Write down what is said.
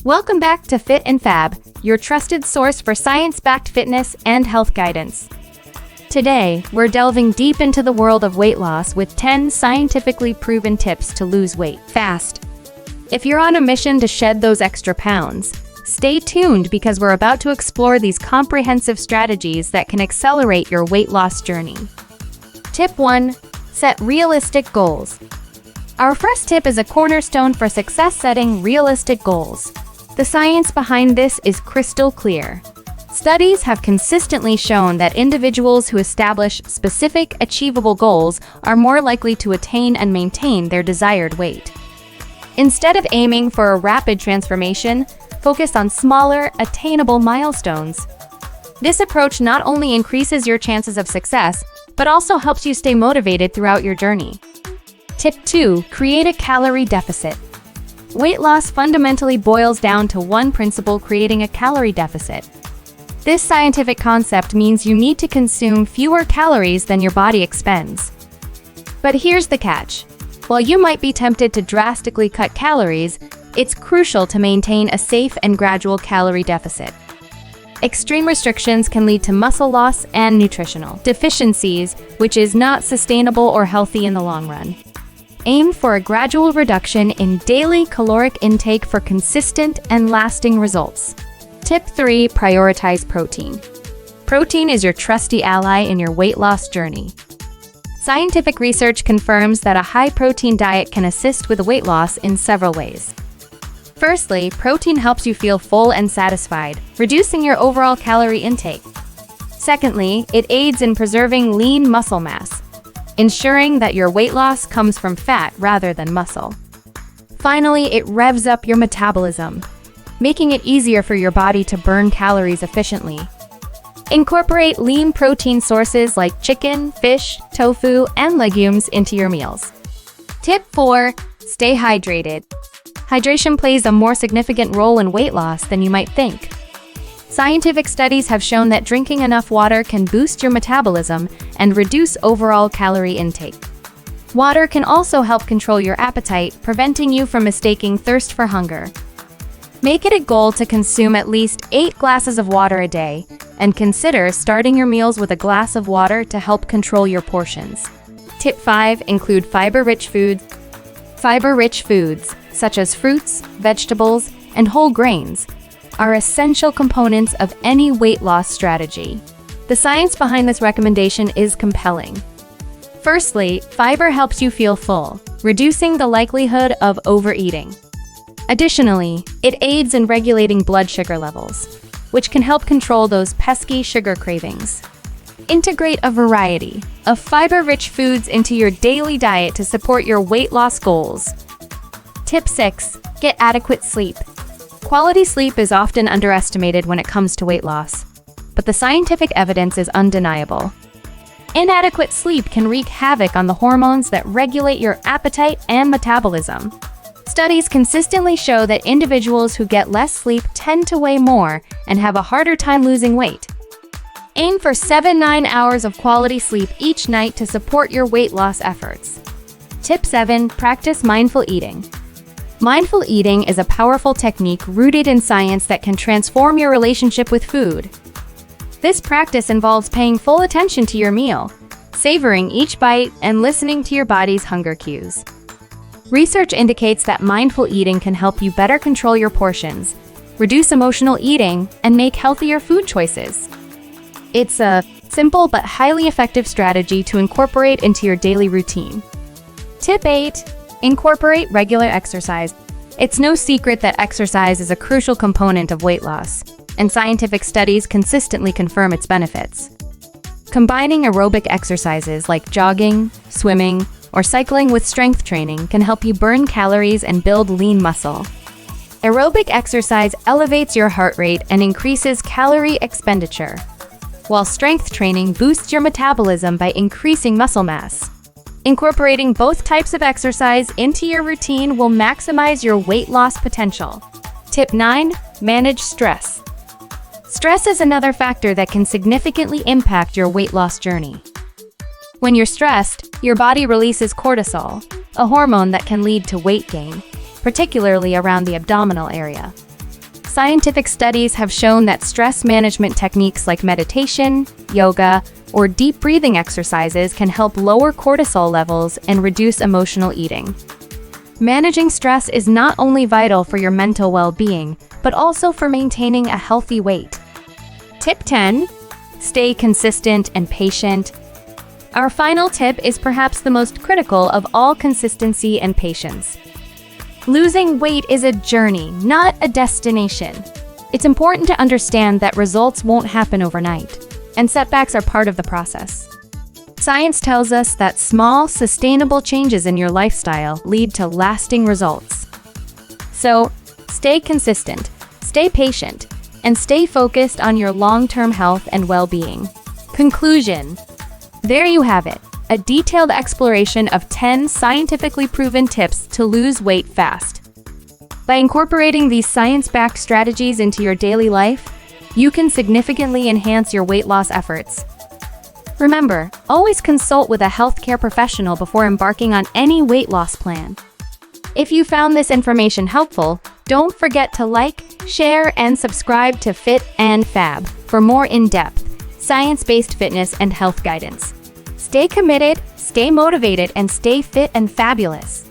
Welcome back to Fit&Fab, your trusted source for science-backed fitness and health guidance. Today, we're delving deep into the world of weight loss with 10 scientifically proven tips to lose weight fast. If you're on a mission to shed those extra pounds, stay tuned because we're about to explore these comprehensive strategies that can accelerate your weight loss journey. Tip 1. Set realistic goals. Our first tip is a cornerstone for success: setting realistic goals. The science behind this is crystal clear. Studies have consistently shown that individuals who establish specific, achievable goals are more likely to attain and maintain their desired weight. Instead of aiming for a rapid transformation, focus on smaller, attainable milestones. This approach not only increases your chances of success, but also helps you stay motivated throughout your journey. Tip 2. Create a calorie deficit. Weight loss fundamentally boils down to one principle: creating a calorie deficit. This scientific concept means you need to consume fewer calories than your body expends. But here's the catch. While you might be tempted to drastically cut calories, it's crucial to maintain a safe and gradual calorie deficit. Extreme restrictions can lead to muscle loss and nutritional deficiencies, which is not sustainable or healthy in the long run. Aim for a gradual reduction in daily caloric intake for consistent and lasting results. Tip 3. Prioritize protein. Protein is your trusty ally in your weight loss journey. Scientific research confirms that a high-protein diet can assist with weight loss in several ways. Firstly, protein helps you feel full and satisfied, reducing your overall calorie intake. Secondly, it aids in preserving lean muscle mass, ensuring that your weight loss comes from fat rather than muscle. Finally, it revs up your metabolism, making it easier for your body to burn calories efficiently. Incorporate lean protein sources like chicken, fish, tofu, and legumes into your meals. Tip 4. Stay hydrated. Hydration plays a more significant role in weight loss than you might think. Scientific studies have shown that drinking enough water can boost your metabolism and reduce overall calorie intake. Water can also help control your appetite, preventing you from mistaking thirst for hunger. Make it a goal to consume at least 8 glasses of water a day, and consider starting your meals with a glass of water to help control your portions. Tip 5. Include fiber-rich foods. Fiber-rich foods, such as fruits, vegetables, and whole grains, are essential components of any weight loss strategy. The science behind this recommendation is compelling. Firstly, fiber helps you feel full, reducing the likelihood of overeating. Additionally, it aids in regulating blood sugar levels, which can help control those pesky sugar cravings. Integrate a variety of fiber-rich foods into your daily diet to support your weight loss goals. Tip 6. Get adequate sleep. Quality sleep is often underestimated when it comes to weight loss, but the scientific evidence is undeniable. Inadequate sleep can wreak havoc on the hormones that regulate your appetite and metabolism. Studies consistently show that individuals who get less sleep tend to weigh more and have a harder time losing weight. Aim for 7-9 hours of quality sleep each night to support your weight loss efforts. Tip 7. Practice mindful eating. Mindful eating is a powerful technique rooted in science that can transform your relationship with food. This practice involves paying full attention to your meal, savoring each bite, and listening to your body's hunger cues. Research indicates that mindful eating can help you better control your portions, reduce emotional eating, and make healthier food choices. It's a simple but highly effective strategy to incorporate into your daily routine. Tip 8. Incorporate regular exercise. It's no secret that exercise is a crucial component of weight loss, and scientific studies consistently confirm its benefits. Combining aerobic exercises like jogging, swimming, or cycling with strength training can help you burn calories and build lean muscle. Aerobic exercise elevates your heart rate and increases calorie expenditure, while strength training boosts your metabolism by increasing muscle mass. Incorporating both types of exercise into your routine will maximize your weight loss potential. Tip 9. Manage stress. Stress is another factor that can significantly impact your weight loss journey. When you're stressed, your body releases cortisol, a hormone that can lead to weight gain, particularly around the abdominal area. Scientific studies have shown that stress management techniques like meditation, yoga, or deep breathing exercises can help lower cortisol levels and reduce emotional eating. Managing stress is not only vital for your mental well-being, but also for maintaining a healthy weight. Tip 10. Stay consistent and patient. Our final tip is perhaps the most critical of all: consistency and patience. Losing weight is a journey, not a destination. It's important to understand that results won't happen overnight, and setbacks are part of the process. Science tells us that small, sustainable changes in your lifestyle lead to lasting results. So, stay consistent, stay patient, and stay focused on your long-term health and well-being. Conclusion. There you have it, a detailed exploration of 10 scientifically proven tips to lose weight fast. By incorporating these science-backed strategies into your daily life, you can significantly enhance your weight loss efforts. Remember, always consult with a healthcare professional before embarking on any weight loss plan. If you found this information helpful, don't forget to like, share, and subscribe to Fit&Fab for more in-depth, science-based fitness and health guidance. Stay committed, stay motivated, and stay fit and fabulous.